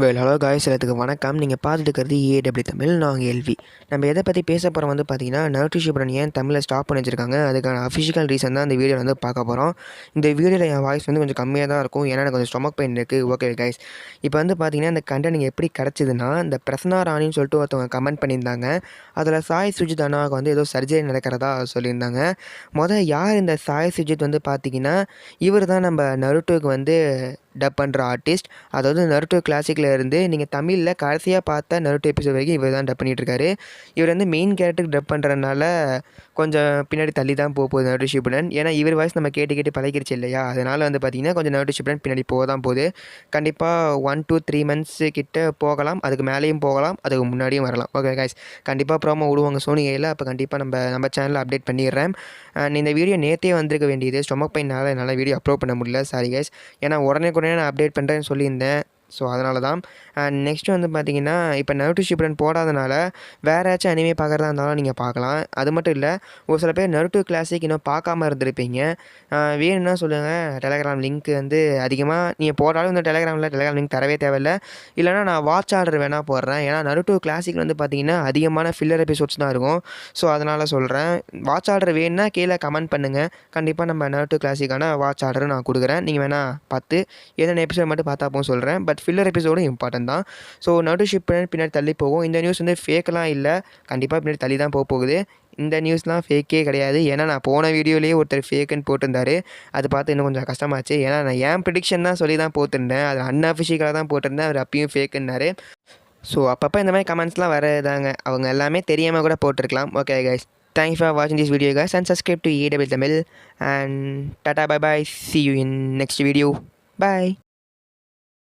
Hello guys, எல்லாத்துக்கு வணக்கம். நீங்கள் பார்த்துட்டு இருக்கிறது ஏடபிள்யூ தமிழ். நாங்கள் எல்வி. நம்ம எதை பற்றி பேச போகிறோம் வந்து பார்த்தீங்கன்னா, நருட்டோ ஷிப்புடன் ஏன் தமிழில் ஸ்டாப் பண்ணி வச்சிருக்காங்க, அதுக்கான அஃபிஷியல் ரீசன் தான் இந்த வீடியோவில் வந்து பார்க்க போகிறோம். இந்த வீடியோவில் என் வாய்ஸ் வந்து கொஞ்சம் கம்மியாக தான் இருக்கும், ஏன்னா எனக்கு கொஞ்சம் ஸ்டொமக் பெயின் இருக்குது. ஓகே கைஸ், இப்போ வந்து பார்த்தீங்கன்னா இந்த கண்டென்ட் நீங்கள் எப்படி கிடச்சிதுன்னா, இந்த பிரசன்னா ராணின்னு சொல்லிட்டு ஒருத்தவங்க கமெண்ட் பண்ணியிருந்தாங்க. அதில் சாய் சுஜித் அண்ணாவுக்கு வந்து ஏதோ சர்ஜரி நடக்கிறதா சொல்லியிருந்தாங்க. யார் இந்த சாய் சுஜித் வந்து பார்த்தீங்கன்னா, இவர் தான் நம்ம நருட்டோக்கு வந்து டப் பண்ணுற ஆர்டிஸ்ட். அதாவது நருட்டோ கிளாசிக்கில் இருந்து நீங்கள் தமிழில் கடைசியாக பார்த்த நருட்டோ எபிசோட் வரைக்கும் இவர் தான் டப் பண்ணிகிட்ருக்காரு. இவர் வந்து மெயின் கேரக்டருக்கு டப் பண்ணுறதுனால கொஞ்சம் பின்னாடி தள்ளி தான் போகுது நருட்டோ ஷிப்புடன். ஏன்னா இவர் வாய்ஸ் நம்ம கேட்டு கேட்டு பழகிருச்சு இல்லையா, அதனால் வந்து பார்த்திங்கன்னா கொஞ்சம் நருட்டோ ஷிப்புடன் பின்னாடி போக தான் போகுது. கண்டிப்பாக 1 to 3 months கிட்ட போகலாம், அதுக்கு மேலேயும் போகலாம், அதுக்கு முன்னாடியும் வரலாம். ஓகே கைஸ், கண்டிப்பாக ப்ரோமோ விடுவாங்க சோனி கையில், அப்போ கண்டிப்பாக நம்ம சேனலில் அப்டேட் பண்ணிடுறேன். இந்த வீடியோ நேற்றே வந்திருக்க வேண்டியது, ஸ்டொமக் பெயினால் என்னால் வீடியோ அப்லோட் பண்ண முடியல, சாரி கைஸ். ஏன்னா உடனே நான் அப்டேட் பண்ணுறேன்னு சொல்லியிருந்தேன். ஸோ அதனால தான். நெக்ஸ்ட்டு வந்து பார்த்திங்கன்னா, இப்போ நருட்டோ ஷிப்புடன் போடாதனால வேறு ஏதாச்சும் அனிமே பார்க்குறதா இருந்தாலும் நீங்கள் பார்க்கலாம். அது மட்டும் இல்லை, ஒரு சில பேர் நருட்டோ கிளாசிக் இன்னும் பார்க்காம இருந்திருப்பீங்க. வேணும்னா சொல்லுங்கள், டெலகிராம் லிங்க் வந்து அதிகமாக நீங்கள் போட்டாலும் இந்த டெலகிராம் லிங்க் தரவே தேவையில்லை. இல்லைனா நான் வாட்ச் ஆர்டர் வேணால் போடுறேன். ஏன்னா நருட்டோ கிளாசிக் வந்து பார்த்திங்கன்னா அதிகமான ஃபில்லர் எபிசோட்ஸ் தான் இருக்கும். ஸோ அதனால் சொல்கிறேன், வாட்ச் ஆர்டர் வேணும்னா கீழே கமெண்ட் பண்ணுங்கள். கண்டிப்பாக நம்ம நருட்டோ கிளாசிக்கான வாட்ச் ஆர்டர் நான் கொடுக்குறேன். நீங்கள் வேணால் பார்த்து என்னென்ன எபிசோட் மட்டும் பார்த்தாப்போன்னு சொல்கிறேன். பட் ஃபில்லர் எபிசோடும் இம்பார்ட்டன்ட் தான். ஸோ நருட்டோ ஷிப்புடன் பின்னாடி தள்ளி போகும். இந்த நியூஸ் வந்து ஃபேக்கெலாம் இல்லை, கண்டிப்பாக பின்னாடி தள்ளி தான் போகுது. இந்த நியூஸ்லாம் ஃபேக்கே கிடையாது. ஏன்னா நான் போன வீடியோலேயே ஒருத்தர் ஃபேக்குன்னு போட்டிருந்தாரு. அது பார்த்து இன்னும் கொஞ்சம் கஷ்டமாச்சு. ஏன்னா நான் என் ப்ரிடிக்ஷன் தான் சொல்லி தான் போட்டிருந்தேன், அது அன்அஃபிஷியலாக தான் போட்டிருந்தேன். அவர் அப்பயும் ஃபேக்குன்னாரு. ஸோ அப்பப்போ இந்த மாதிரி கமெண்ட்ஸ்லாம் வரதாங்க, அவங்க எல்லாமே தெரியாமல் கூட போட்டிருக்கலாம். Okay guys, thanks for watching this video guys, and subscribe to AW Tamil, and tata bye bye, see you in next video, bye.